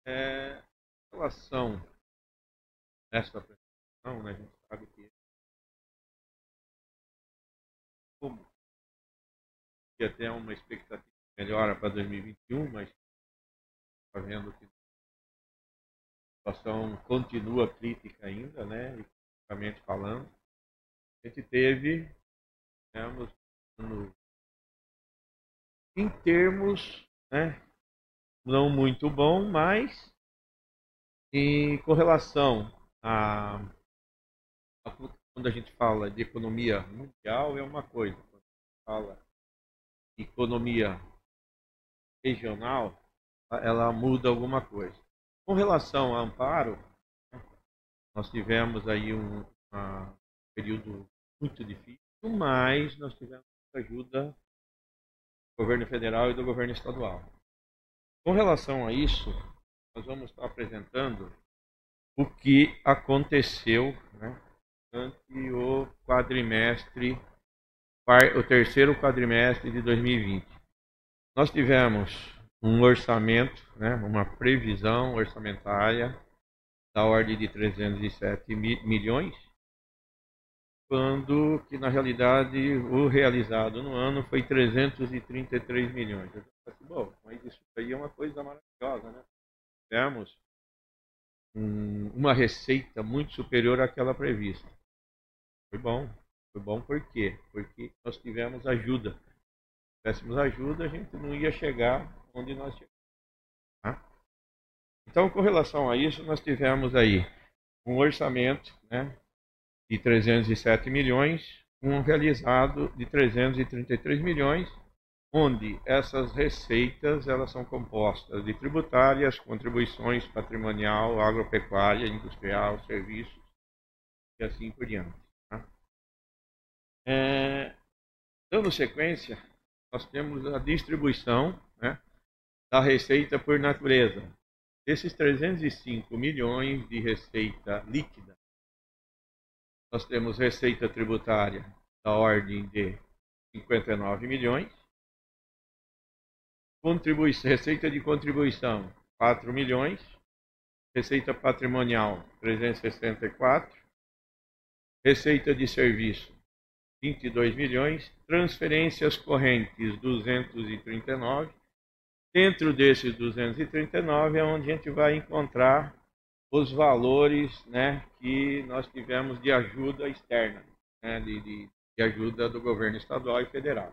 Em relação a essa apresentação, né, a gente sabe que como ia ter uma expectativa de melhora para 2021, mas está vendo que a situação continua crítica ainda, né, economicamente falando. A gente teve, né, em termos, né, não muito bom, mas com relação a quando a gente fala de economia mundial é uma coisa, quando a gente fala de economia regional, ela muda alguma coisa. Com relação ao amparo, nós tivemos aí período muito difícil, mas nós tivemos ajuda do governo federal e do governo estadual. Com relação a isso, nós vamos estar apresentando o que aconteceu, né, durante o terceiro quadrimestre de 2020. Nós tivemos um orçamento, né, uma previsão orçamentária da ordem de 307 milhões, quando que na realidade o realizado no ano foi 333 milhões. Eu disse, bom, mas isso aí é uma coisa maravilhosa, né? Tivemos uma receita muito superior àquela prevista. Foi bom por quê? Porque nós tivemos ajuda. Se tivéssemos ajuda, a gente não ia chegar onde nós chegamos. Tá? Então, com relação a isso, nós tivemos aí um orçamento, né, de 307 milhões, um realizado de 333 milhões, onde essas receitas elas são compostas de tributárias, contribuições patrimonial, agropecuária, industrial, serviços e assim por diante. Tá? Dando sequência, nós temos a distribuição, né, da receita por natureza. Desses 305 milhões de receita líquida, nós temos receita tributária da ordem de 59 milhões, receita de contribuição 4 milhões, receita patrimonial 364, receita de serviço 22 milhões, transferências correntes 239. Dentro desses 239 é onde a gente vai encontrar os valores, né, que nós tivemos de ajuda externa, né, de ajuda do governo estadual e federal.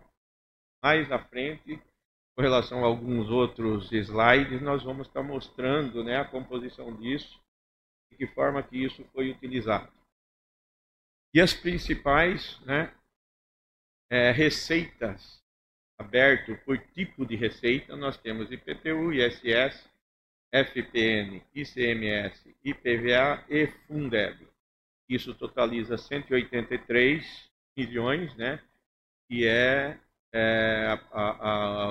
Mais à frente, com relação a alguns outros slides, nós vamos estar mostrando, né, a composição disso e que forma que isso foi utilizado. E as principais, né, receitas abertas por tipo de receita, nós temos IPTU, ISS, FPN, ICMS, IPVA e Fundeb. Isso totaliza 183 milhões, né, que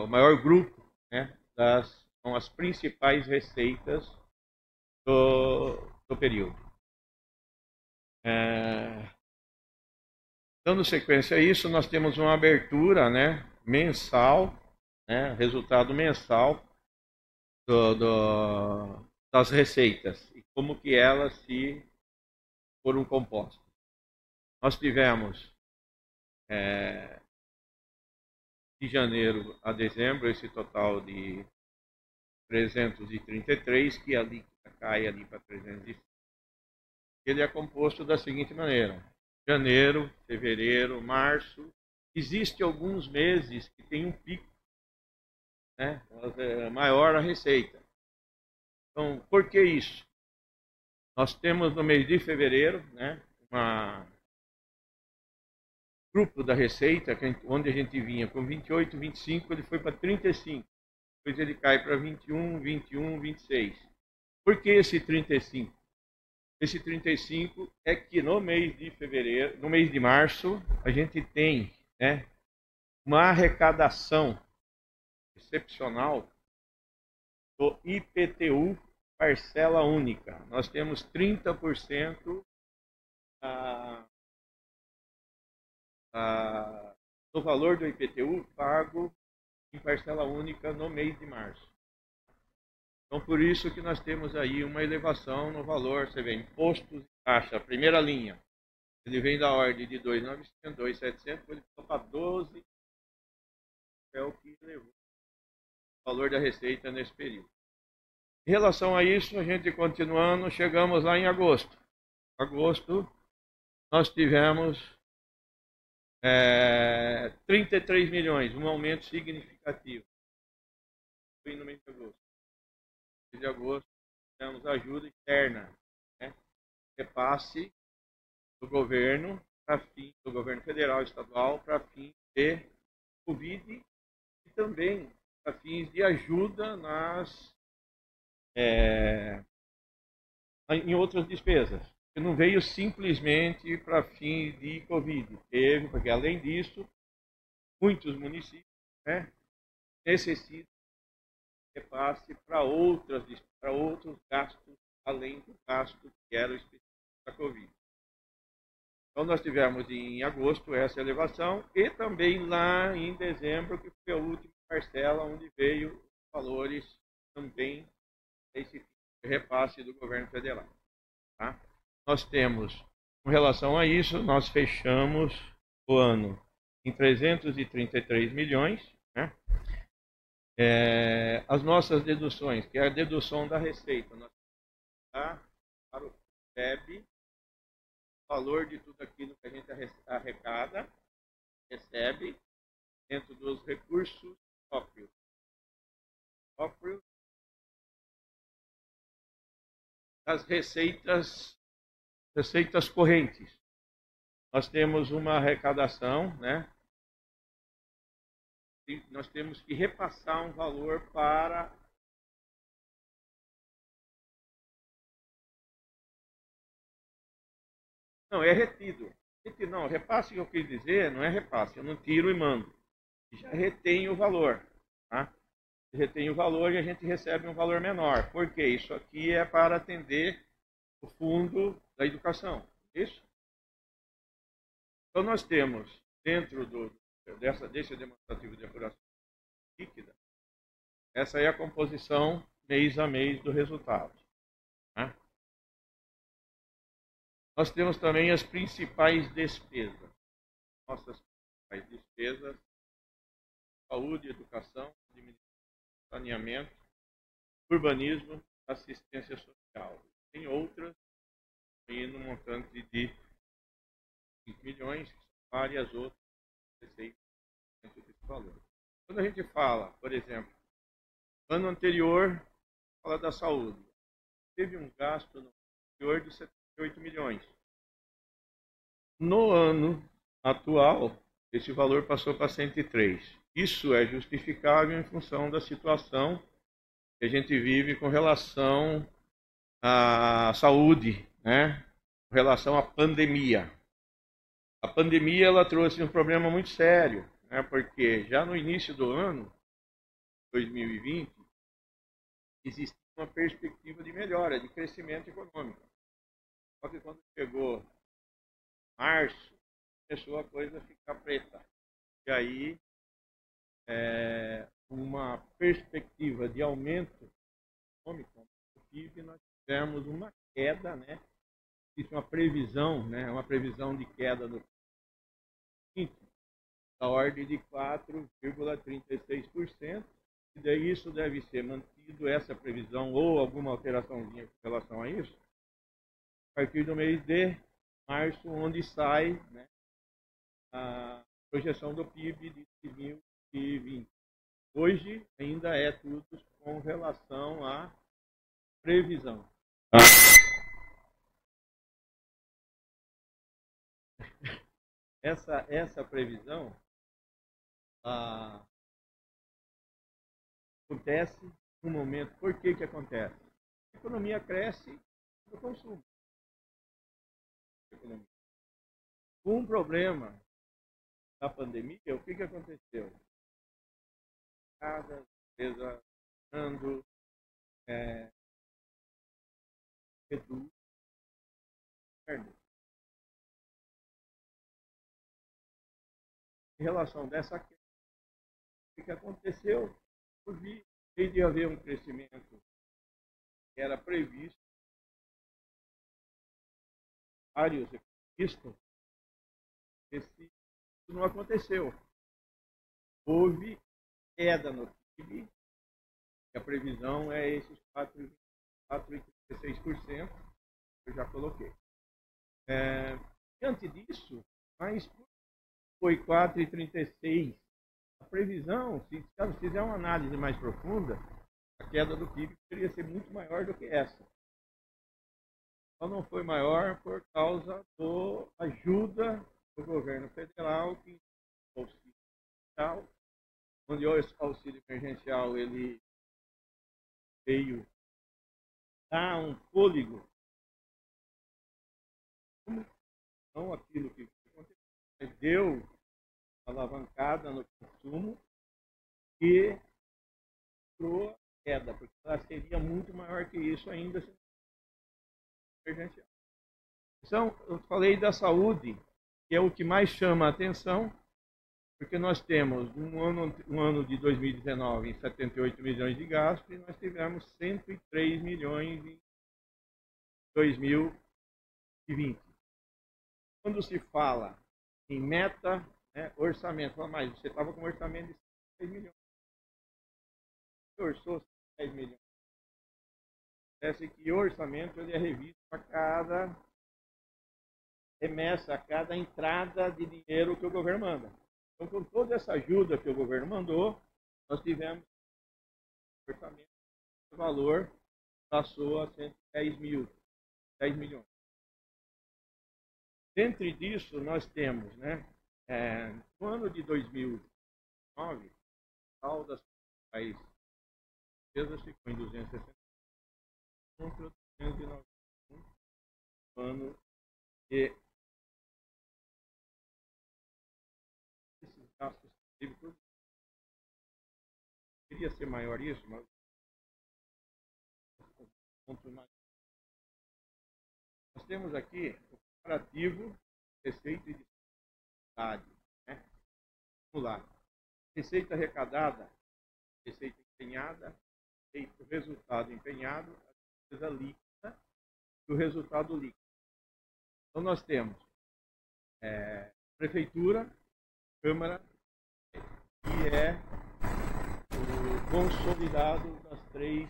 o maior grupo, né, são as principais receitas do período. Dando sequência a isso, nós temos uma abertura, né, mensal, né, resultado mensal das receitas e como que elas se foram compostas. Nós tivemos de janeiro a dezembro esse total de 333, que ali cai ali para 305. Ele é composto da seguinte maneira: janeiro, fevereiro, março. Existem alguns meses que tem um pico, né, maior a receita. Então, por que isso? Nós temos no mês de fevereiro, né, grupo da receita, onde a gente vinha com 28, 25, ele foi para 35. Depois ele cai para 21, 21, 26. Por que esse 35? Esse 35 é que no mês de fevereiro, no mês de março, a gente tem, né, uma arrecadação excepcional do IPTU parcela única. Nós temos 30% do valor do IPTU pago em parcela única no mês de março. Então, por isso que nós temos aí uma elevação no valor. Você vê, impostos e taxa, primeira linha, ele vem da ordem de 2.900, 2.700, ele ficou para 12, é o que elevou o valor da receita nesse período. Em relação a isso, a gente continuando, chegamos lá em agosto. Agosto, nós tivemos 33 milhões, um aumento significativo. Foi no mês de agosto. No mês de agosto, tivemos ajuda externa, né? Repasse do governo, do governo federal e estadual, para fins de Covid e também para fins de ajuda em outras despesas. Não veio simplesmente para fins de Covid. Teve, porque além disso, muitos municípios, né, necessitam de repasse para outros gastos, além do gasto que era o específico da Covid. Então nós tivemos em agosto essa elevação e também lá em dezembro, que foi a última parcela, onde veio os valores também desse repasse do governo federal. Tá? Nós temos, com relação a isso, nós fechamos o ano em 333 milhões. Né? As nossas deduções, que é a dedução da receita, nós temos para o PEB, o valor de tudo aquilo que a gente arrecada, recebe, dentro dos recursos próprios. Das receitas correntes. Nós temos uma arrecadação, né? E nós temos que repassar um valor para não, é retido. Não, repasse que eu quis dizer, não é repasse, eu não tiro e mando. Já retém o valor, tá? Retém o valor e a gente recebe um valor menor. Por quê? Isso aqui é para atender o fundo da educação. Isso? Então nós temos, dentro desse demonstrativo de apuração líquida, essa é a composição mês a mês do resultado. Né? Nós temos também as principais despesas. Nossas principais despesas: saúde, educação, saneamento, urbanismo, assistência social. Tem outras, no montante de 5 milhões, várias outras receitas dentro desse valor. Quando a gente fala, por exemplo, ano anterior, fala da saúde, teve um gasto no anterior de 78 milhões. No ano atual, esse valor passou para 103. Isso é justificável em função da situação que a gente vive com relação à saúde, né? Com relação à pandemia. A pandemia ela trouxe um problema muito sério, né? Porque já no início do ano, 2020, existia uma perspectiva de melhora, de crescimento econômico. Só que quando chegou março, começou a coisa a ficar preta. E aí, uma perspectiva de aumento econômico do PIB, nós tivemos uma queda, né? Isso é uma previsão, né? Uma previsão de queda do PIB da ordem de 4,36%. E daí isso deve ser mantido, essa previsão, ou alguma alteraçãozinha com relação a isso, a partir do mês de março, onde sai, né, a projeção do PIB de 2020. Hoje ainda é tudo com relação à previsão. Essa previsão acontece no momento. Por que acontece? A economia cresce no consumo. Um problema da pandemia, o que aconteceu? Cada empresa reduz em relação dessa queda. O que aconteceu? Em vez de haver um crescimento que era previsto, vários economistas, isso não aconteceu. Houve queda no PIB, a previsão é esses 4,36%, que eu já coloquei. Diante disso, mas foi 4,36%. A previsão, se fizer uma análise mais profunda, a queda do PIB poderia ser muito maior do que essa. Só não foi maior por causa da ajuda do governo federal, que o auxílio emergencial, onde o auxílio emergencial ele veio dar um fôlego, não aquilo que aconteceu, mas deu alavancada no consumo e entrou a queda, porque ela seria muito maior que isso ainda se não emergencial. Então, eu falei da saúde, que é o que mais chama a atenção, porque nós temos um ano de 2019 em 78 milhões de gastos e nós tivemos 103 milhões em 2020. Quando se fala em meta, né, orçamento, fala, mas você estava com um orçamento de 6 milhões. Você orçou 10 milhões. Parece que o orçamento ele é revisto a cada remessa, a cada entrada de dinheiro que o governo manda. Então, com toda essa ajuda que o governo mandou, nós tivemos um orçamento, o valor passou a 110 milhões. Dentro disso, nós temos, né, no ano de 2009, o total das despesas ficou em 260 contra 291 no ano de esses gastos públicos. Queria ser maior isso, mas nós temos aqui o comparativo receita e despesa. Né? Vamos lá. Receita arrecadada, receita empenhada, o resultado empenhado, a despesa líquida e o resultado líquido. Então nós temos prefeitura, Câmara, que é o consolidado das três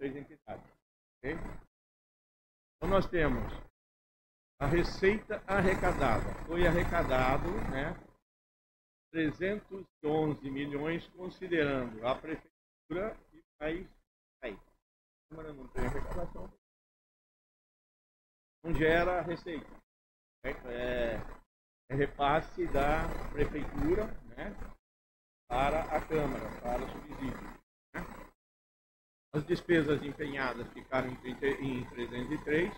entidades. Okay? Então nós temos a receita arrecadada. Foi arrecadado, né, 311 milhões, considerando a prefeitura e mais aí. A Câmara não tem arrecadação, não gera receita. É repasse da prefeitura, né, para a Câmara, para o subsídio. Né? As despesas empenhadas ficaram em 303.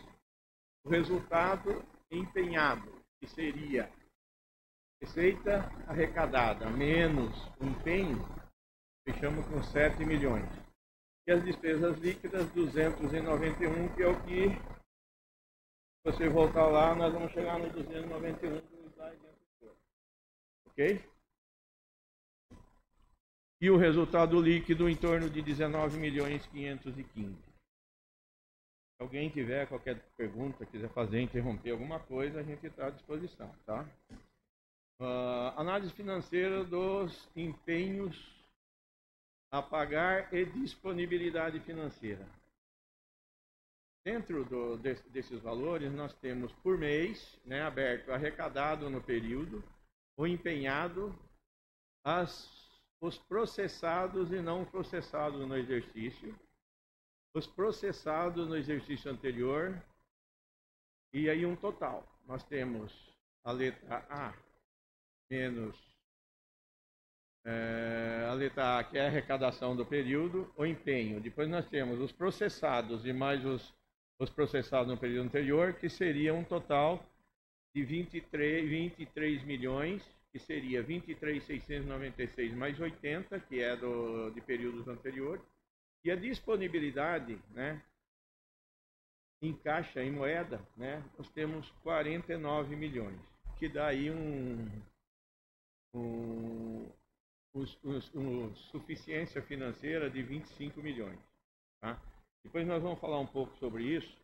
O resultado empenhado, que seria receita arrecadada menos o empenho, fechamos com 7 milhões. E as despesas líquidas, 291, que é o que, se você voltar lá, nós vamos chegar no 291 do slide anterior. Ok? E o resultado líquido em torno de 19 milhões 515. Se alguém tiver qualquer pergunta, quiser fazer, interromper alguma coisa, a gente está à disposição, tá? Análise financeira dos empenhos a pagar e disponibilidade financeira. Dentro desses valores, nós temos por mês, né, aberto, arrecadado no período, o empenhado, os processados e não processados no exercício, os processados no exercício anterior, e aí um total. Nós temos a letra A menos a letra A, que é a arrecadação do período, o empenho. Depois nós temos os processados e mais os processados no período anterior, que seria um total de 23 milhões, que seria 23.696 mais 80, que é de períodos anteriores. E a disponibilidade, né, em caixa, em moeda, né, nós temos 49 milhões, que dá aí um suficiência financeira de 25 milhões. Tá? Depois nós vamos falar um pouco sobre isso,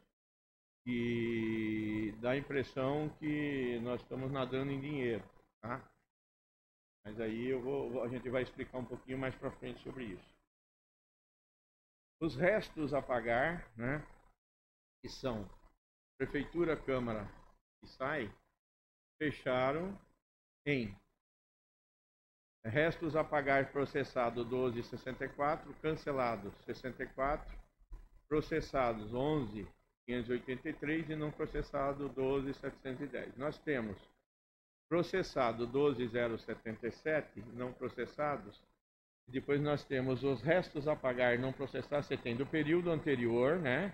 e dá a impressão que nós estamos nadando em dinheiro. Tá? Mas aí a gente vai explicar um pouquinho mais para frente sobre isso. Os restos a pagar, né, que são Prefeitura, Câmara e SAI, fecharam em restos a pagar processado 12,64, cancelados 64, processados 11,583 e não processado 12,710. Nós temos processado 12,077, não processados. Depois nós temos os restos a pagar não processados, você tem do período anterior, né?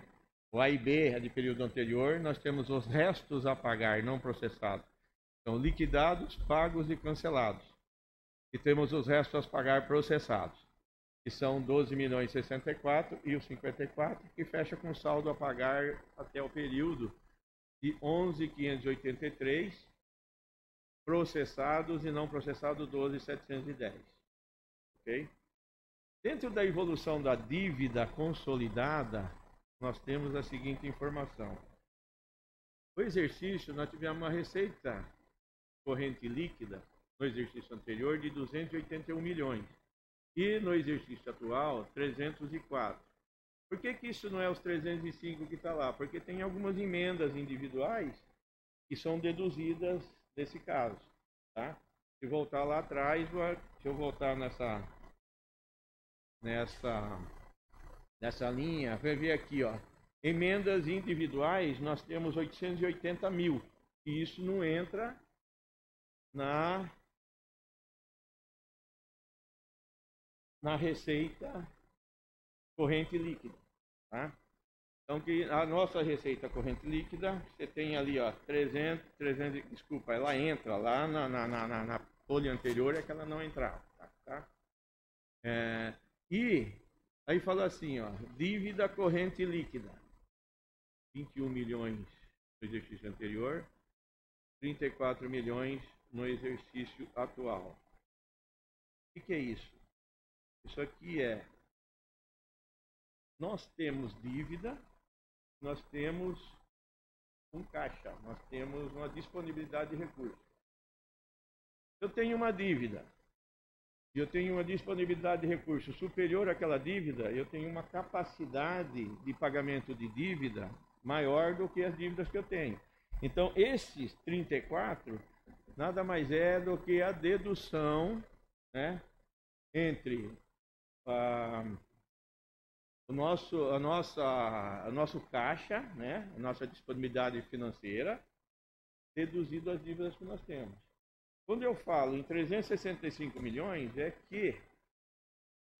O A e B é de período anterior, nós temos os restos a pagar não processados. São liquidados, pagos e cancelados. E temos os restos a pagar processados, que são 12.064 e os 54, que fecha com saldo a pagar até o período de 11.583, processados e não processados 12.710. Ok? Dentro da evolução da dívida consolidada, nós temos a seguinte informação. No exercício, nós tivemos uma receita corrente líquida, no exercício anterior, de 281 milhões. E no exercício atual, 304. Por que isso não é os 305 que está lá? Porque tem algumas emendas individuais que são deduzidas desse caso. Tá? Se voltar lá atrás, deixa eu voltar nessa linha, vai ver aqui, ó. Emendas individuais, nós temos 880 mil. E isso não entra na receita corrente líquida. Tá? Então, que a nossa receita corrente líquida, você tem ali, ó, 300, desculpa, ela entra lá na folha anterior, é que ela não entrava. Tá? E aí fala assim, ó, dívida corrente líquida, 21 milhões no exercício anterior, 34 milhões no exercício atual. O que é isso? Isso aqui nós temos dívida, nós temos um caixa, nós temos uma disponibilidade de recursos. Eu tenho uma dívida, e eu tenho uma disponibilidade de recursos superior àquela dívida, eu tenho uma capacidade de pagamento de dívida maior do que as dívidas que eu tenho. Então, esses 34 nada mais é do que a dedução, né, entre o nosso caixa, né, a nossa disponibilidade financeira, deduzido as dívidas que nós temos. Quando eu falo em 365 milhões, é que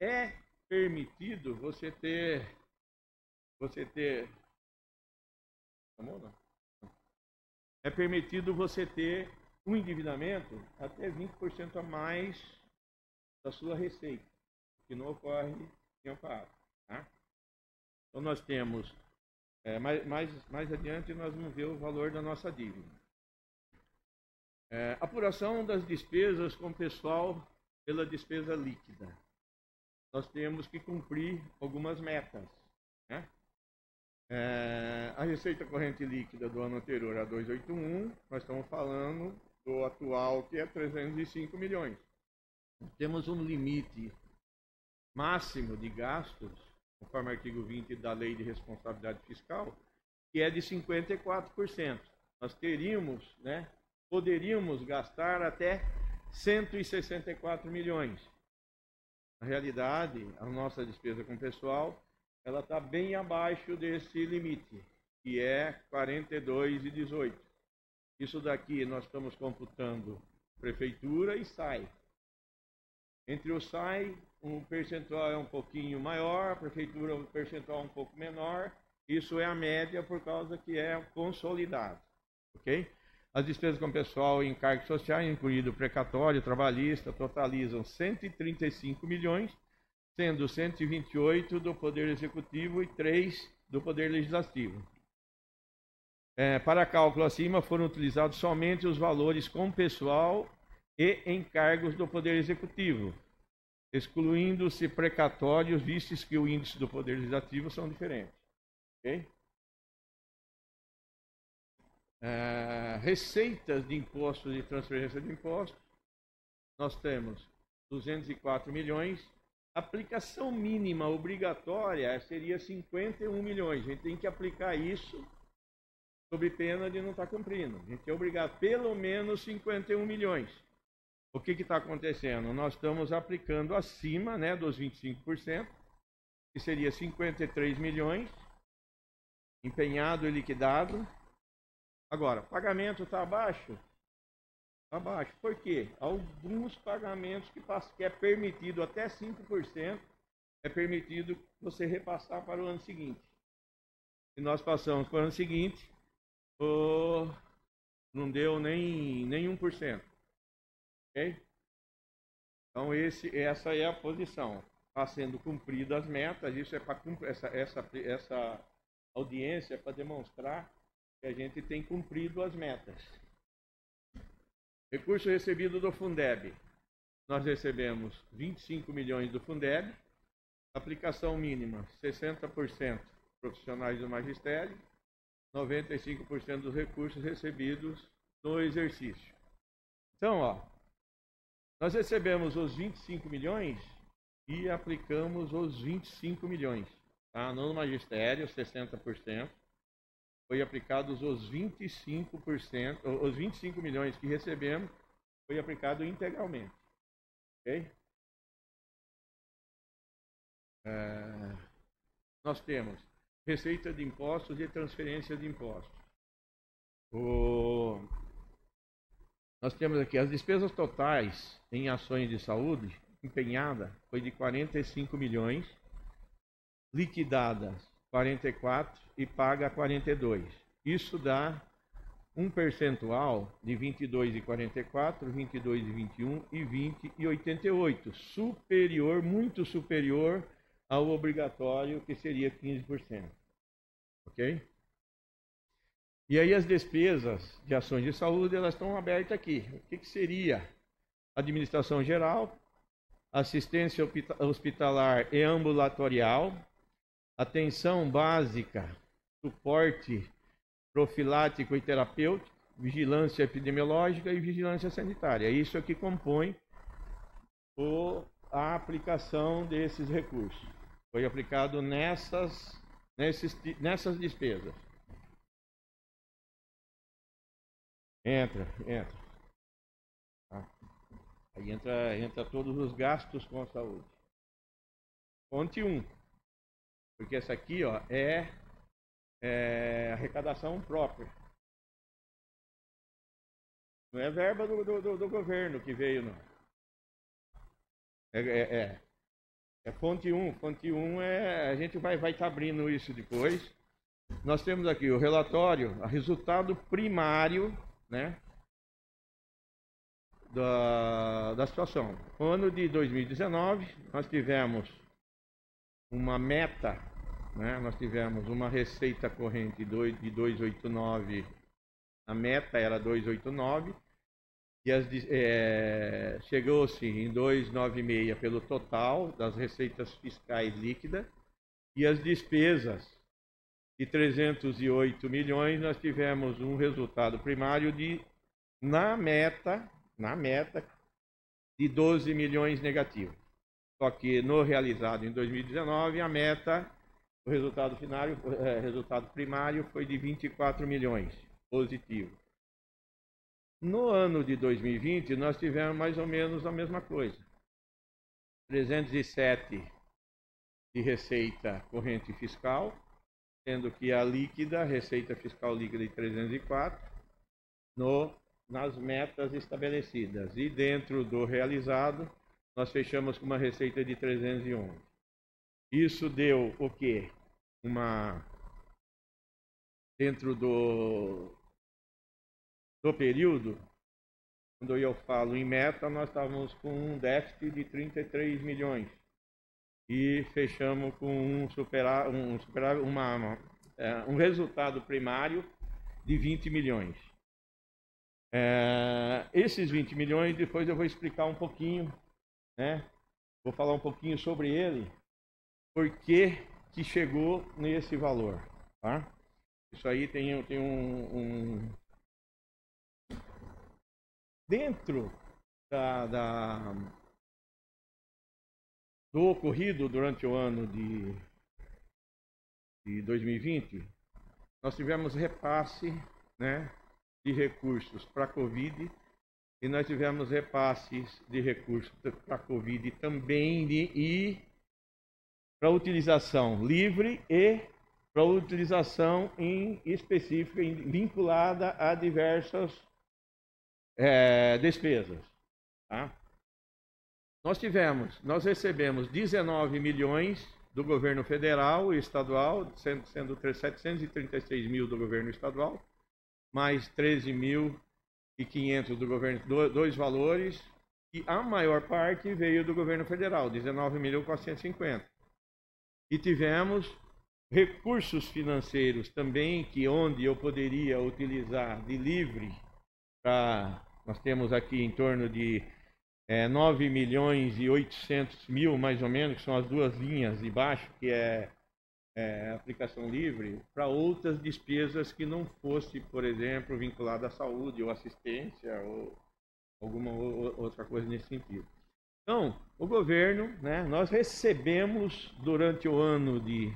é permitido você ter é permitido você ter um endividamento até 20% a mais da sua receita, que não ocorre em Amparo. Tá? Então nós temos, mais adiante nós vamos ver o valor da nossa dívida. Apuração das despesas com o pessoal pela despesa líquida. Nós temos que cumprir algumas metas. Né? A receita corrente líquida do ano anterior a 281, nós estamos falando do atual, que é 305 milhões. Temos um limite máximo de gastos, conforme o artigo 20 da Lei de Responsabilidade Fiscal, que é de 54%. Nós poderíamos gastar até 164 milhões. Na realidade, a nossa despesa com o pessoal, ela está bem abaixo desse limite, que é 42,18. Isso daqui nós estamos computando Prefeitura e SAI. Entre o SAI, o percentual é um pouquinho maior, a Prefeitura um percentual um pouco menor. Isso é a média por causa que é consolidado. Ok? As despesas com pessoal e encargos sociais, incluído precatório, trabalhista, totalizam 135 milhões, sendo 128 do Poder Executivo e 3 do Poder Legislativo. Para cálculo acima, foram utilizados somente os valores com pessoal e encargos do Poder Executivo. excluindo-se precatórios, vistos que o índice do Poder Legislativo são diferentes. Ok? Receitas de impostos e transferência de impostos, nós temos 204 milhões. Aplicação mínima obrigatória seria 51 milhões. A gente tem que aplicar isso sob pena de não estar cumprindo. A gente é obrigado pelo menos 51 milhões. O que está acontecendo? Nós estamos aplicando acima, né, dos 25%, que seria 53 milhões, empenhado e liquidado. Agora, pagamento está abaixo? Está abaixo. Por quê? Alguns pagamentos que é permitido até 5%, é permitido você repassar para o ano seguinte. Se nós passamos para o ano seguinte, não deu nem 1%. Ok? Então essa é a posição. Está sendo cumpridas as metas. Isso é para essa audiência é para demonstrar que a gente tem cumprido as metas. Recurso recebido do Fundeb. Nós recebemos 25 milhões do Fundeb. Aplicação mínima 60% profissionais do magistério. 95% dos recursos recebidos no exercício. Então, nós recebemos os 25 milhões e aplicamos os 25 milhões. Tá? No magistério, 60%. Foi aplicados os 25%, os 25 milhões que recebemos, foi aplicado integralmente. Ok? Nós temos receita de impostos e transferência de impostos. Nós temos aqui as despesas totais em ações de saúde empenhada foi de 45 milhões, liquidadas 44 e paga 42. Isso dá um percentual de 22,44, 22,21 e 20,88, superior, muito superior ao obrigatório, que seria 15%. Ok? E aí as despesas de ações de saúde, elas estão abertas aqui. O que seria? Administração geral, assistência hospitalar e ambulatorial, atenção básica, suporte profilático e terapêutico, vigilância epidemiológica e vigilância sanitária. Isso é que compõe a aplicação desses recursos. Foi aplicado nessas despesas. Entra. Aí entra todos os gastos com a saúde. Fonte 1. Porque essa aqui é arrecadação própria. Não é verba do governo que veio, não. É fonte 1. Fonte 1 a gente vai estar abrindo isso depois. Nós temos aqui o relatório, o resultado primário, né, da situação. No ano de 2019, nós tivemos uma meta, né, nós tivemos uma receita corrente de 289, a meta era 289, e chegou-se em 296 pelo total das receitas fiscais líquidas, e as despesas de 308 milhões, nós tivemos um resultado primário na meta, de 12 milhões negativo. Só que no realizado em 2019, a meta, o resultado primário foi de 24 milhões positivo. No ano de 2020, nós tivemos mais ou menos a mesma coisa. 307 de receita corrente fiscal, sendo que a receita fiscal líquida de 304 nas metas estabelecidas. E dentro do realizado, nós fechamos com uma receita de 311. Isso deu o quê? Dentro do período, quando eu falo em meta, nós estávamos com um déficit de 33 milhões. E fechamos com um resultado primário de 20 milhões. Esses 20 milhões, depois eu vou explicar um pouquinho, né, Vou falar um pouquinho sobre ele, por que chegou nesse valor, tá? Isso aí tem dentro do ocorrido durante o ano de 2020, nós tivemos repasse, né, de recursos para a Covid, e nós tivemos repasses de recursos para a Covid também e para utilização livre e para utilização em específica, vinculada a diversas despesas. Tá? Nós recebemos 19 milhões do governo federal e estadual, sendo 736 mil do governo estadual, mais 13.500 do governo, dois valores, e a maior parte veio do governo federal, 19.450. E tivemos recursos financeiros também, que onde eu poderia utilizar de livre, nós temos aqui em torno de 9.800.000, mais ou menos, que são as duas linhas de baixo, que é aplicação livre, para outras despesas que não fosse, por exemplo, vinculada à saúde ou assistência ou alguma outra coisa nesse sentido. Então, o governo, né, nós recebemos durante o ano de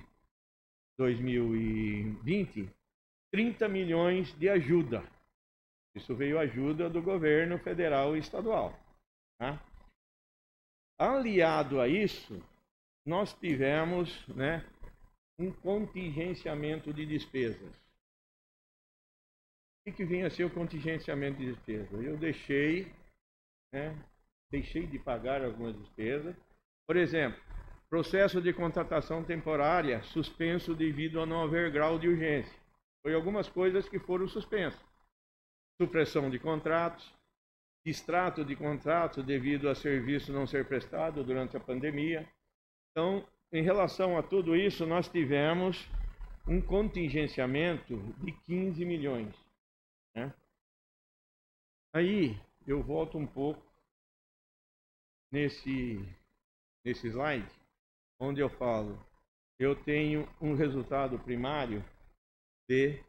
2020 30 milhões de ajuda. Isso veio ajuda do governo federal e estadual. Tá? Aliado a isso, nós tivemos, né, um contingenciamento de despesas. O que vinha a ser o contingenciamento de despesas? Eu deixei de pagar algumas despesas. Por exemplo, processo de contratação temporária suspenso devido a não haver grau de urgência. Foi algumas coisas que foram suspensas. Supressão de contratos, extrato de contrato devido a serviço não ser prestado durante a pandemia. Então, em relação a tudo isso, nós tivemos um contingenciamento de 15 milhões. Né? Aí, eu volto um pouco nesse slide, onde eu falo, eu tenho um resultado primário de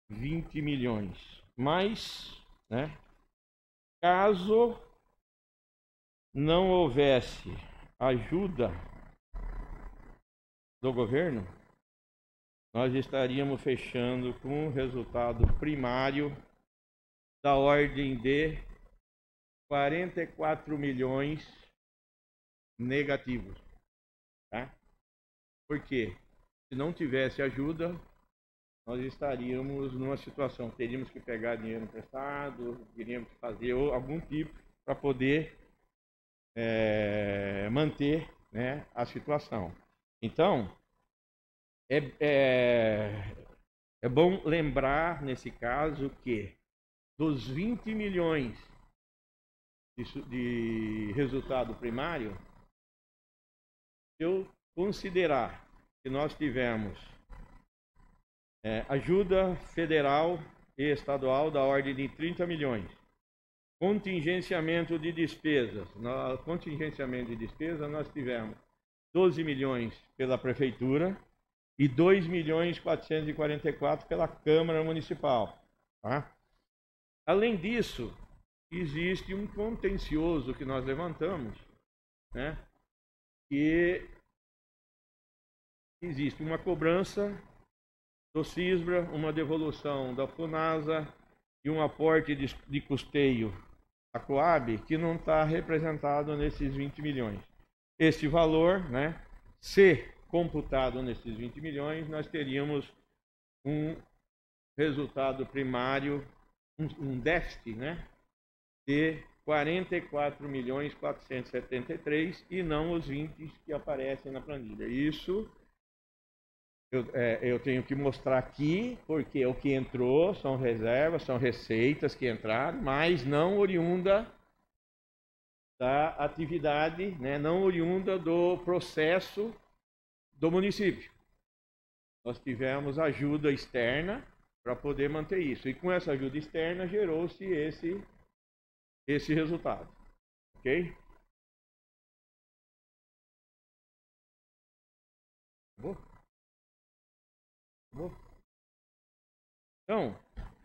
20 milhões. Mas, né, caso não houvesse ajuda do governo, nós estaríamos fechando com um resultado primário da ordem de 44 milhões negativos. Tá? Por quê? Se não tivesse ajuda, nós estaríamos numa situação, teríamos que pegar dinheiro emprestado, teríamos que fazer algum tipo para poder manter, né, a situação. Então, é bom lembrar, nesse caso, que dos 20 milhões de resultado primário, se eu considerar que nós tivemos ajuda federal e estadual da ordem de 30 milhões, contingenciamento de despesas, no contingenciamento de despesas nós tivemos 12 milhões pela prefeitura e 2.444.000 pela Câmara Municipal. Tá? Além disso, existe um contencioso que nós levantamos, né? Que existe uma cobrança do CISBRA, uma devolução da FUNASA e um aporte de custeio à Coab que não está representado nesses 20 milhões. Esse valor, né, se computado nesses 20 milhões, nós teríamos um resultado primário, um déficit, né, de 44.473 e não os 20 que aparecem na planilha. Isso eu tenho que mostrar aqui, porque o que entrou são reservas, são receitas que entraram, mas não oriunda da atividade, né, não oriunda do processo do município. Nós tivemos ajuda externa para poder manter isso. E com essa ajuda externa gerou-se esse resultado. Ok? Então,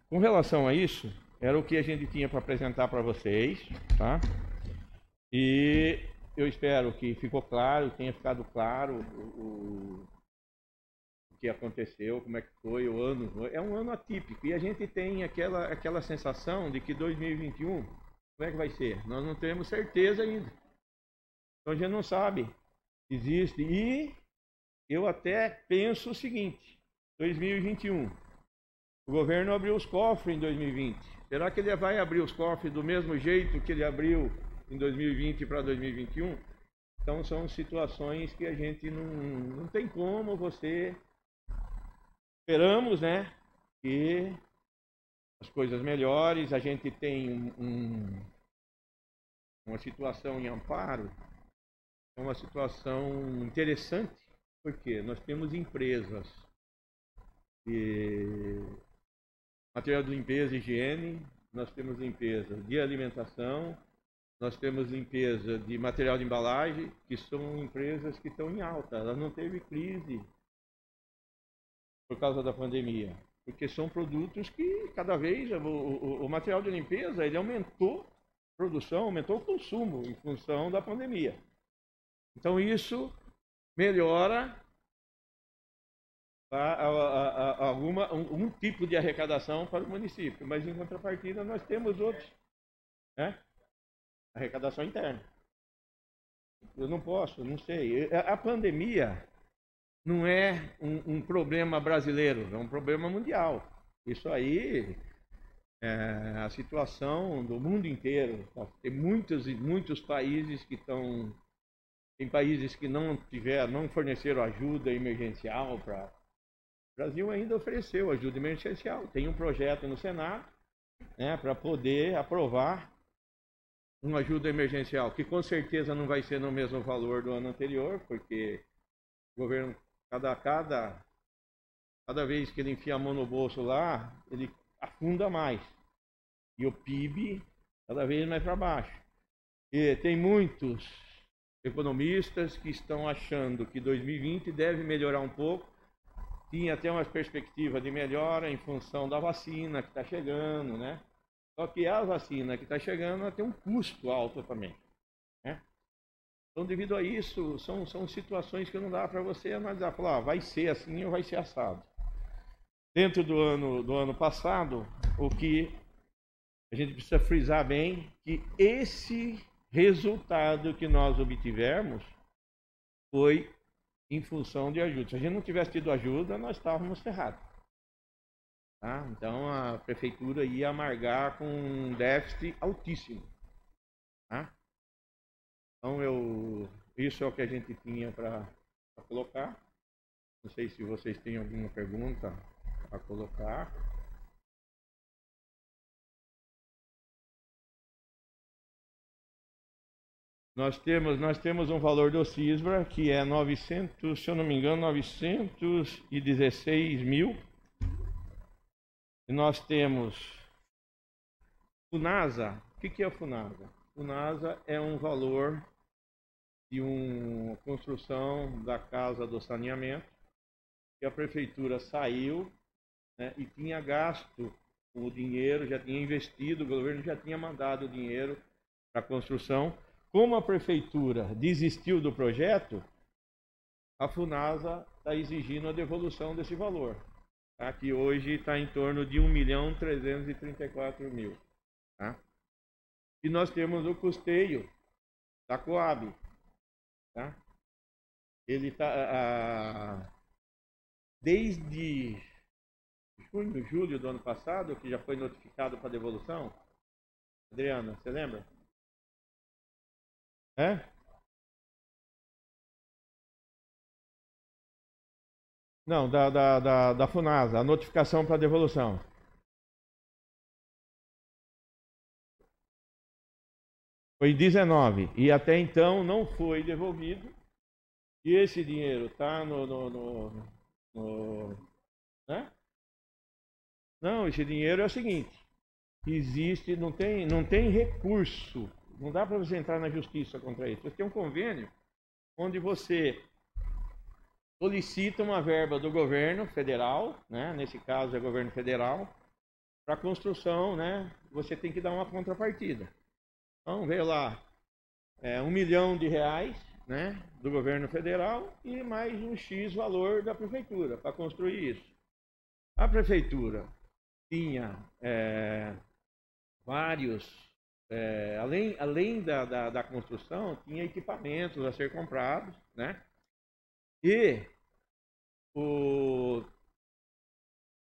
com relação a isso, era o que a gente tinha para apresentar para vocês, tá? E eu espero que ficou claro, tenha ficado claro o que aconteceu, como é que foi o ano. É um ano atípico e a gente tem aquela sensação de que 2021, como é que vai ser? Nós não temos certeza ainda. Então a gente não sabe. Existe. E eu até penso o seguinte: 2021, o governo abriu os cofres em 2020. Será que ele vai abrir os cofres do mesmo jeito que ele abriu em 2020 para 2021? Então são situações que a gente não tem como você... Esperamos, né, que as coisas melhores. A gente tem uma situação em Amparo, é uma situação interessante, porque nós temos empresas de material de limpeza e higiene, nós temos limpeza de alimentação, nós temos limpeza de material de embalagem, que são empresas que estão em alta. Elas não teve crise por causa da pandemia, porque são produtos que cada vez o material de limpeza ele aumentou a produção, aumentou o consumo em função da pandemia. Então isso melhora um tipo de arrecadação para o município, mas em contrapartida nós temos outros, né? Arrecadação interna. Eu não posso, não sei. A pandemia não é um problema brasileiro, é um problema mundial. Isso aí é a situação do mundo inteiro. Tem muitos países que estão... Tem países que não forneceram ajuda emergencial para... O Brasil ainda ofereceu ajuda emergencial. Tem um projeto no Senado, né, para poder aprovar uma ajuda emergencial, que com certeza não vai ser no mesmo valor do ano anterior, porque o governo, cada vez que ele enfia a mão no bolso lá, ele afunda mais. E o PIB cada vez mais para baixo. E tem muitos economistas que estão achando que 2020 deve melhorar um pouco. Tinha até uma perspectiva de melhora em função da vacina que está chegando, né? Só que a vacina que está chegando ela tem um custo alto também, né? Então, devido a isso, são situações que não dá para você analisar, falar, vai ser assim ou vai ser assado. Dentro do ano passado, o que a gente precisa frisar bem, que esse resultado que nós obtivemos foi em função de ajuda. Se a gente não tivesse tido ajuda, nós estávamos ferrados. Tá? Então a prefeitura ia amargar com um déficit altíssimo. Tá? Então isso é o que a gente tinha para colocar. Não sei se vocês têm alguma pergunta para colocar. Nós temos um valor do CISBRA que é 900, se eu não me engano, 916 mil. E nós temos FUNASA. O que é a FUNASA? FUNASA é um valor de uma construção da casa do saneamento que a prefeitura saiu, né, e tinha gasto com o dinheiro, já tinha investido, o governo já tinha mandado o dinheiro para a construção. Como a prefeitura desistiu do projeto, a FUNASA está exigindo a devolução desse valor, tá? Que hoje está em torno de 1.334.000. Tá? E nós temos o custeio da Coab. Tá? Ele está desde junho, julho do ano passado, que já foi notificado para devolução. Adriana, você lembra? É? Não, da FUNASA, a notificação para devolução. Foi 19 e até então não foi devolvido. E esse dinheiro está né? Não, esse dinheiro é o seguinte: existe, não tem recurso, não dá para você entrar na justiça contra isso. Você tem um convênio onde você solicita uma verba do governo federal, né? Nesse caso é governo federal, para construção, né? Você tem que dar uma contrapartida. Então veio lá R$1 milhão, né? Do governo federal e mais um X valor da prefeitura para construir isso. A prefeitura tinha vários, além da construção, tinha equipamentos a ser comprados, né? E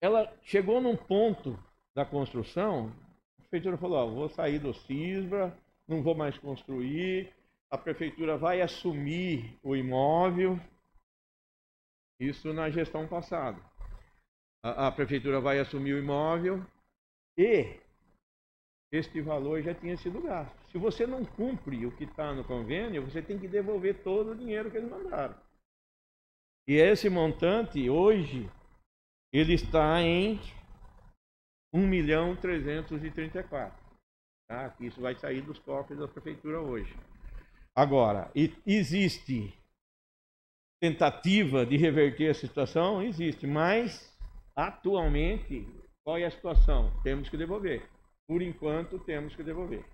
ela chegou num ponto da construção, a prefeitura falou, ó, vou sair do CISBRA, não vou mais construir, a prefeitura vai assumir o imóvel, isso na gestão passada. A prefeitura vai assumir o imóvel e este valor já tinha sido gasto. Se você não cumpre o que está no convênio, você tem que devolver todo o dinheiro que eles mandaram. E esse montante, hoje, ele está em 1.334.000. Tá? Isso vai sair dos cofres da prefeitura hoje. Agora, existe tentativa de reverter a situação? Existe, mas atualmente, qual é a situação? Temos que devolver. Por enquanto, temos que devolver.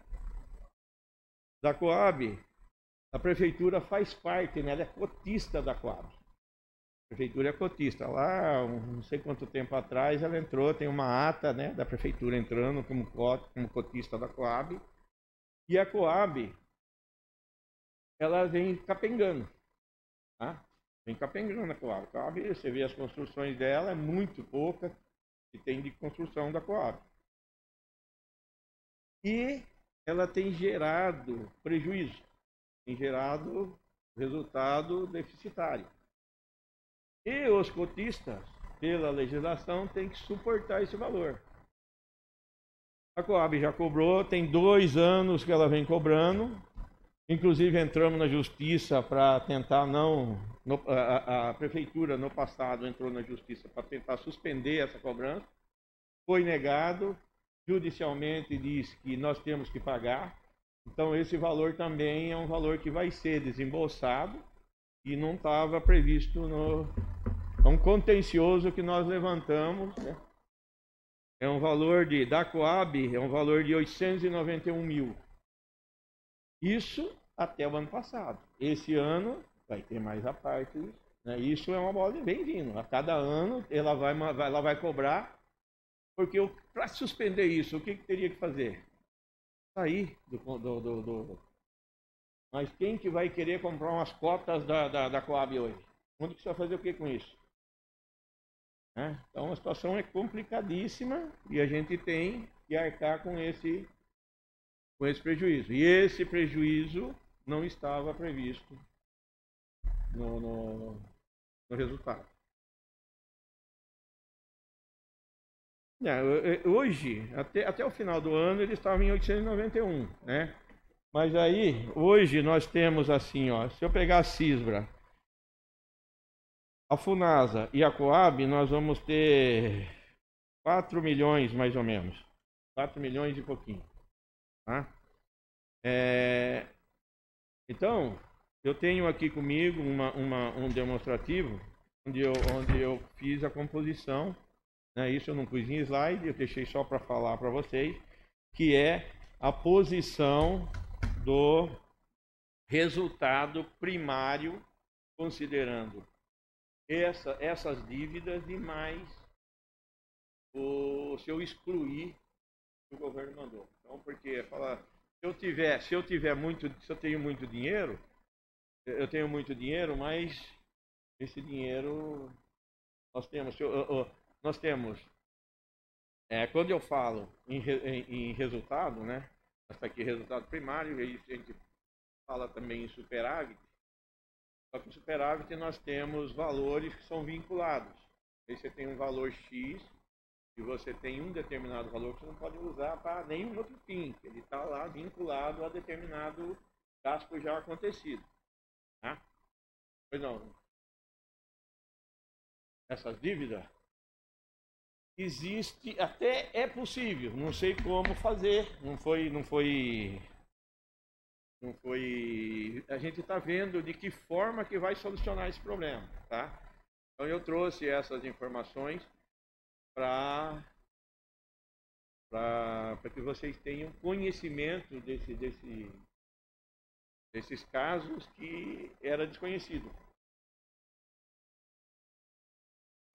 Da Coab, a prefeitura faz parte, né? Ela é cotista da Coab. A prefeitura é cotista. Lá, não sei quanto tempo atrás, ela entrou, tem uma ata, né, da prefeitura entrando como cotista da Coab. E a Coab, ela vem capengando. Tá? Vem capengando a Coab. Coab, você vê as construções dela, é muito pouca que tem de construção da Coab. E ela tem gerado prejuízo, tem gerado resultado deficitário. E os cotistas, pela legislação, têm que suportar esse valor. A Coab já cobrou, tem 2 anos que ela vem cobrando. Inclusive entramos na justiça para tentar a prefeitura no passado entrou na justiça para tentar suspender essa cobrança. Foi negado, judicialmente diz que nós temos que pagar. Então esse valor também é um valor que vai ser desembolsado e não estava previsto é um contencioso que nós levantamos, né? É um valor da Coab, é um valor de 891 mil. Isso até o ano passado. Esse ano vai ter mais a parte, né? Isso é uma bola de vem vindo. A cada ano ela vai cobrar, porque para suspender isso, o que teria que fazer? Sair Mas quem que vai querer comprar umas cotas da Coab hoje? Onde que você vai fazer o que com isso? Então a situação é complicadíssima e a gente tem que arcar com esse prejuízo. E esse prejuízo não estava previsto no resultado. Hoje, até o final do ano, eles estavam em 891, né? Mas aí, hoje nós temos assim, ó, se eu pegar a CISBRA, a FUNASA e a Coab, nós vamos ter 4 milhões mais ou menos. 4 milhões e pouquinho. Tá? Então, eu tenho aqui comigo um demonstrativo onde eu fiz a composição. Né? Isso eu não pus em slide, eu deixei só para falar para vocês, que é a posição do resultado primário, considerando essas dívidas e mais se eu excluir o que o governo mandou. Então, porque se eu tenho muito dinheiro, mas esse dinheiro nós temos quando eu falo em resultado, né? Está aqui resultado primário, e a gente fala também em superávit. Só que no superávit nós temos valores que são vinculados. Aí você tem um valor X e você tem um determinado valor que você não pode usar para nenhum outro fim. Ele está lá vinculado a determinado gasto já acontecido. Tá? Pois não. Essas dívidas existe, até é possível, não sei como fazer, não foi a gente está vendo de que forma que vai solucionar esse problema, tá? Então eu trouxe essas informações para que vocês tenham conhecimento desses casos que era desconhecido.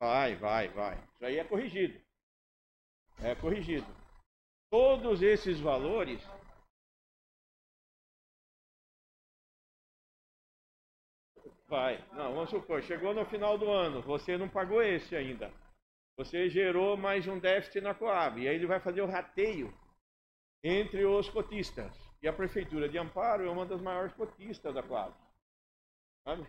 Vai. Isso aí é corrigido. É corrigido. Todos esses valores vai. Não, vamos supor, chegou no final do ano, você não pagou esse ainda. Você gerou mais um déficit na Coab. E aí ele vai fazer o rateio entre os cotistas. E a Prefeitura de Amparo é uma das maiores cotistas da Coab. Sabe?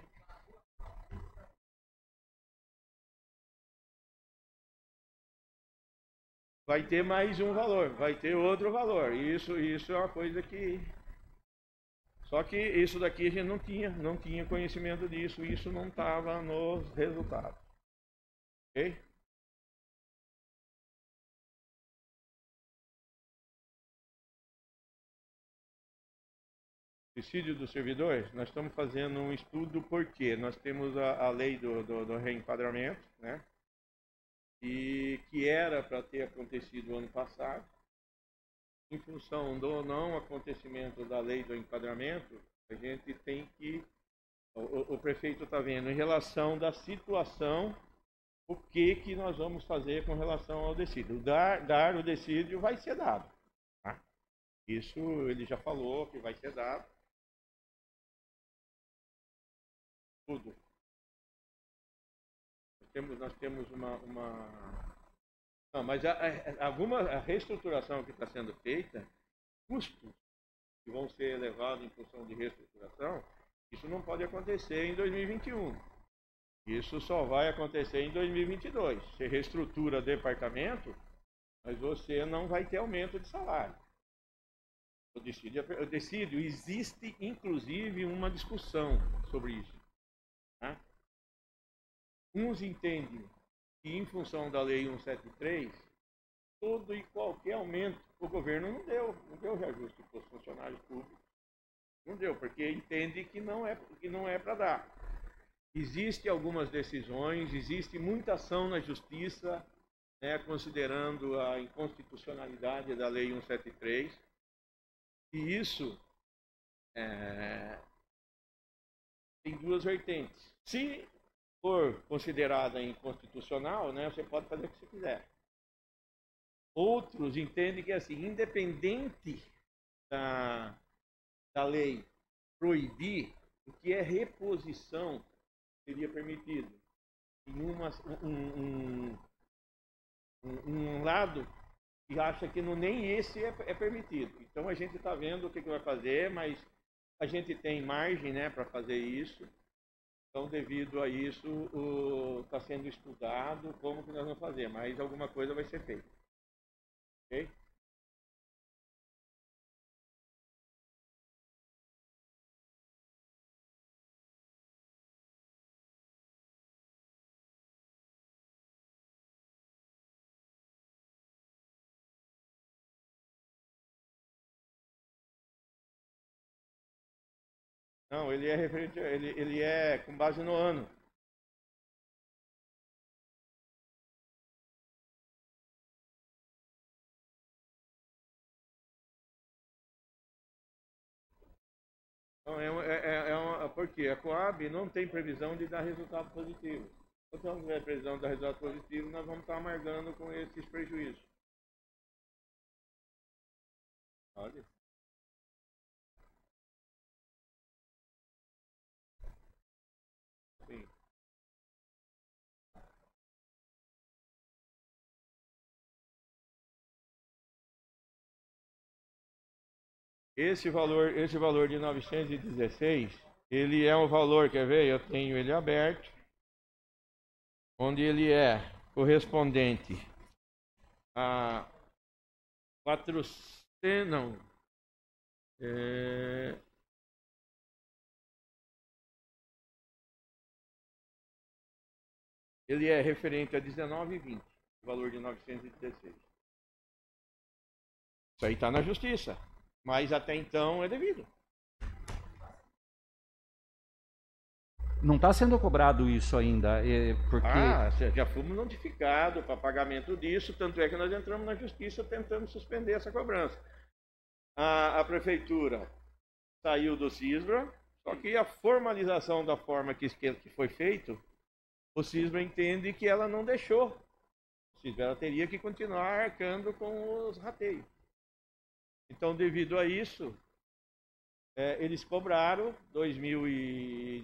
Vai ter mais um valor, vai ter outro valor. Isso é uma coisa que. Só que isso daqui a gente não tinha conhecimento disso, isso não estava nos resultados. Ok? Suicídio dos servidores, nós estamos fazendo um estudo porque nós temos a lei do reenquadramento, né? E que era para ter acontecido ano passado. Em função do não acontecimento da lei do enquadramento, a gente tem que. O prefeito está vendo em relação da situação o que nós vamos fazer com relação ao decídio. Dar o decídio vai ser dado. Tá? Isso ele já falou que vai ser dado. Tudo. Nós temos uma. Não, mas a reestruturação que está sendo feita, custos que vão ser elevados em função de reestruturação, isso não pode acontecer em 2021. Isso só vai acontecer em 2022. Você reestrutura departamento, mas você não vai ter aumento de salário. O decídio existe inclusive uma discussão sobre isso. Tá? Uns entendem que em função da lei 173, todo e qualquer aumento o governo não deu reajuste para os funcionários públicos. Não deu, porque entende que não é para dar. Existem algumas decisões, existe muita ação na justiça, né, considerando a inconstitucionalidade da lei 173. E isso tem duas vertentes. Se for considerada inconstitucional, né, você pode fazer o que você quiser. Outros entendem que, assim, independente da lei proibir, o que é reposição seria permitido. Em um lado que acha que nem esse é permitido. Então a gente está vendo o que vai fazer, mas a gente tem margem, né, para fazer isso. Então, devido a isso, está sendo estudado como que nós vamos fazer, mas alguma coisa vai ser feita. Ok? Não, ele é referente, ele é com base no ano. Então, porque a Coab não tem previsão de dar resultado positivo. Se não tiver previsão de dar resultado positivo, nós vamos estar amargando com esses prejuízos. Olha. Sim. Esse valor de 916, ele é um valor, quer ver? Eu tenho ele aberto, onde ele é correspondente a 400, não, ele é referente a 19,20, o valor de 916. Isso aí está na justiça, mas até então é devido. Não está sendo cobrado isso ainda, porque... Já fomos notificados para pagamento disso, tanto é que nós entramos na justiça tentando suspender essa cobrança. A prefeitura saiu do CISBRA, só que a formalização da forma que foi feito, o CISBRA entende que ela não deixou. O CISBRA teria que continuar arcando com os rateios. Então, devido a isso, eles cobraram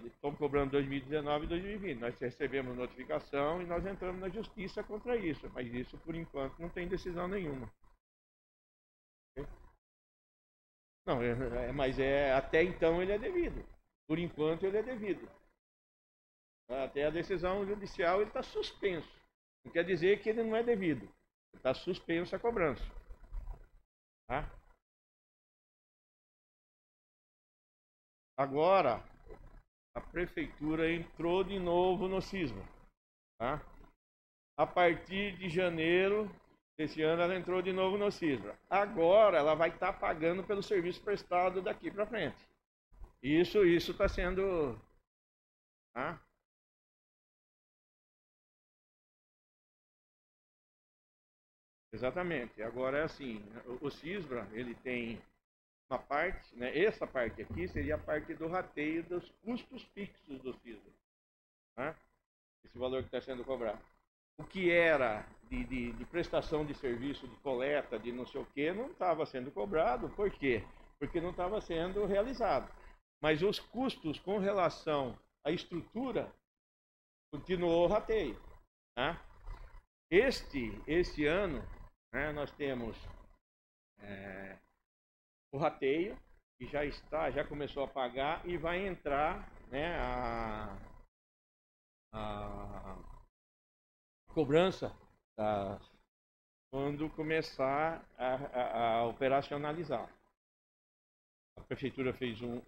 estão cobrando 2019 e 2020. Nós recebemos notificação e nós entramos na justiça contra isso. Mas isso, por enquanto, não tem decisão nenhuma. Não, mas até então ele é devido. Por enquanto ele é devido. Até a decisão judicial ele está suspenso. Não quer dizer que ele não é devido. Está suspenso a cobrança. Tá? Agora, a prefeitura entrou de novo no CISBRA. Tá? A partir de janeiro desse ano, ela entrou de novo no CISBRA. Agora, ela vai estar pagando pelo serviço prestado daqui para frente. Isso está sendo... Tá? Exatamente. Agora é assim, o CISBRA, ele tem uma parte, né? Essa parte aqui seria a parte do rateio dos custos fixos do CISBRA. Tá? Esse valor que está sendo cobrado. O que era de prestação de serviço, de coleta, de não sei o que, não estava sendo cobrado. Por quê? Porque não estava sendo realizado. Mas os custos com relação à estrutura, continuou o rateio. Tá? Este ano, né, nós temos o rateio, que já começou a pagar e vai entrar, né, a cobrança quando começar a operacionalizar. A prefeitura fez um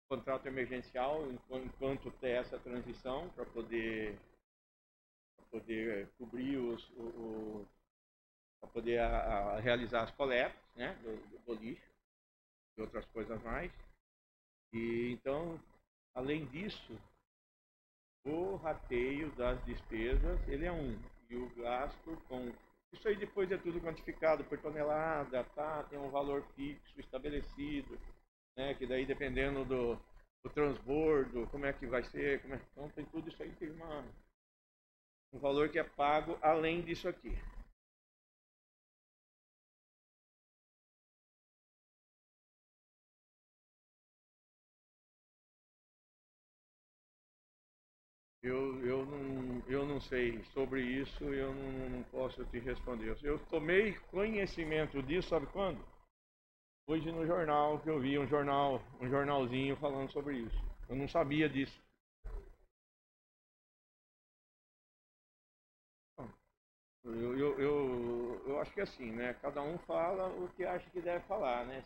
contrato emergencial enquanto tem essa transição para poder cobrir para poder realizar as coletas, né, do lixo e outras coisas mais. E então, além disso, o rateio das despesas, ele é e o gasto com... Isso aí depois é tudo quantificado por tonelada, tá? Tem um valor fixo estabelecido, né? Que daí dependendo do transbordo, como é que vai ser, então tem tudo isso aí, tem um valor que é pago além disso aqui. Eu não sei sobre isso, eu não posso te responder. Eu tomei conhecimento disso, sabe quando? Hoje no jornal que eu vi, um jornalzinho falando sobre isso. Eu não sabia disso. Eu acho que assim, né? Cada um fala o que acha que deve falar, né?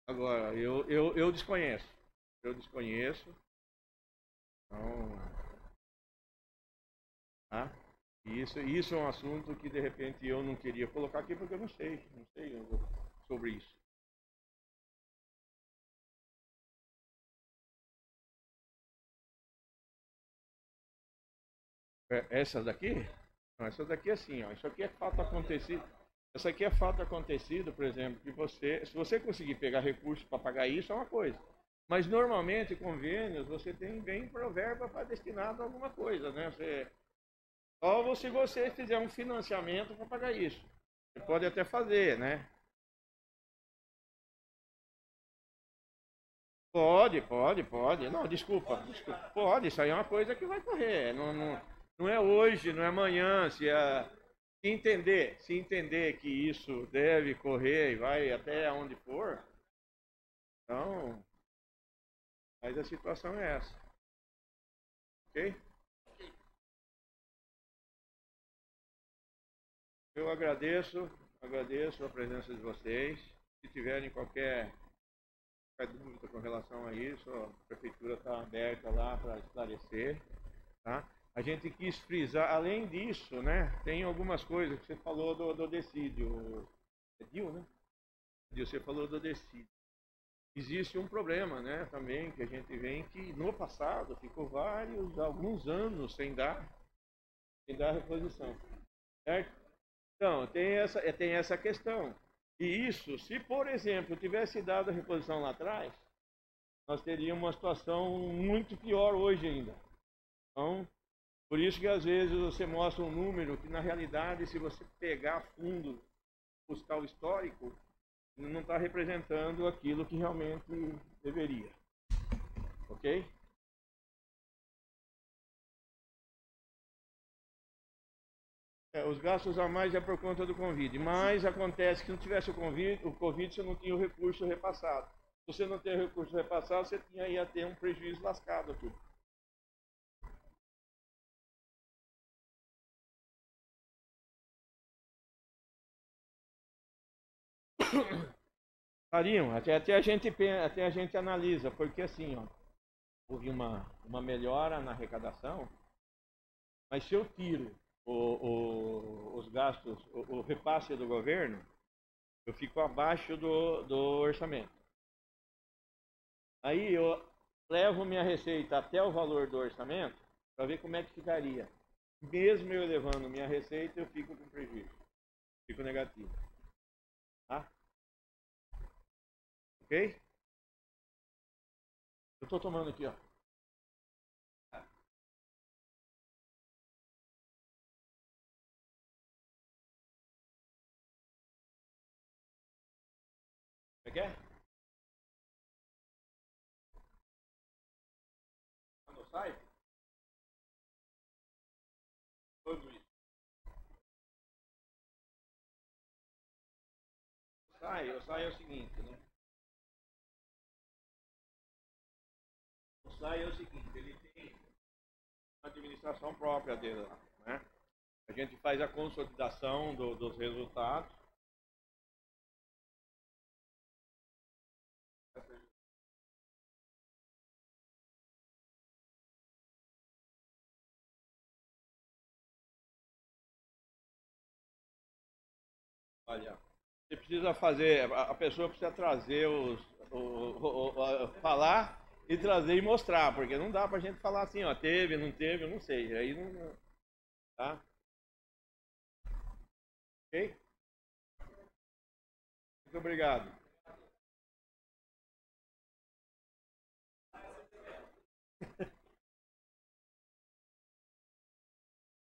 Agora, eu desconheço. Eu desconheço. Então, tá? Isso é um assunto que de repente eu não queria colocar aqui porque eu não sei sobre isso. Essa daqui? Não, essa daqui é assim, ó. Isso aqui é fato acontecido. Essa aqui é fato acontecido, por exemplo, que se você conseguir pegar recursos para pagar isso, é uma coisa. Mas normalmente convênios você tem bem proverba para destinado a alguma coisa, né? Só se você fizer um financiamento para pagar isso. Você pode até fazer, né? Pode. Não, desculpa. Pode, isso aí é uma coisa que vai correr. Não é hoje, não é amanhã. Se entender que isso deve correr e vai até onde for, então, mas a situação é essa. Ok? Eu agradeço a presença de vocês. Se tiverem qualquer dúvida com relação a isso, a prefeitura está aberta lá para esclarecer. Tá? A gente quis frisar, além disso, né, tem algumas coisas que você falou do decídio. É DIU, né? E você falou do decídio. Existe um problema, né, também, que a gente vê que no passado ficou alguns anos sem dar reposição, certo? Então, tem essa questão. E isso, se por exemplo, tivesse dado a reposição lá atrás, nós teríamos uma situação muito pior hoje ainda. Então, por isso que às vezes você mostra um número que na realidade, se você pegar a fundo, buscar o histórico, não está representando aquilo que realmente deveria. Ok? Os gastos a mais é por conta do Covid, mas acontece que se não tivesse o Covid, você não tinha o recurso repassado. Se você não tem o recurso repassado, você ia ter um prejuízo lascado aqui. Fariam, até a gente analisa, porque assim, ó, houve uma melhora na arrecadação, mas se eu tiro os gastos, o repasse do governo, eu fico abaixo do orçamento. Aí eu levo minha receita até o valor do orçamento para ver como é que ficaria. Mesmo eu elevando minha receita, eu fico com prejuízo, fico negativo. Tá? Ok? Eu estou tomando aqui, ó. Você quer? Tá no site? Tudo isso. O SAI é o seguinte, né? O SAI é o seguinte, ele tem uma administração própria dele lá, né? A gente faz a consolidação dos resultados. Olha, você precisa fazer, a pessoa precisa trazer falar e trazer e mostrar, porque não dá pra gente falar assim, ó, teve, não teve, eu não sei. Aí não, tá? Ok? Muito obrigado.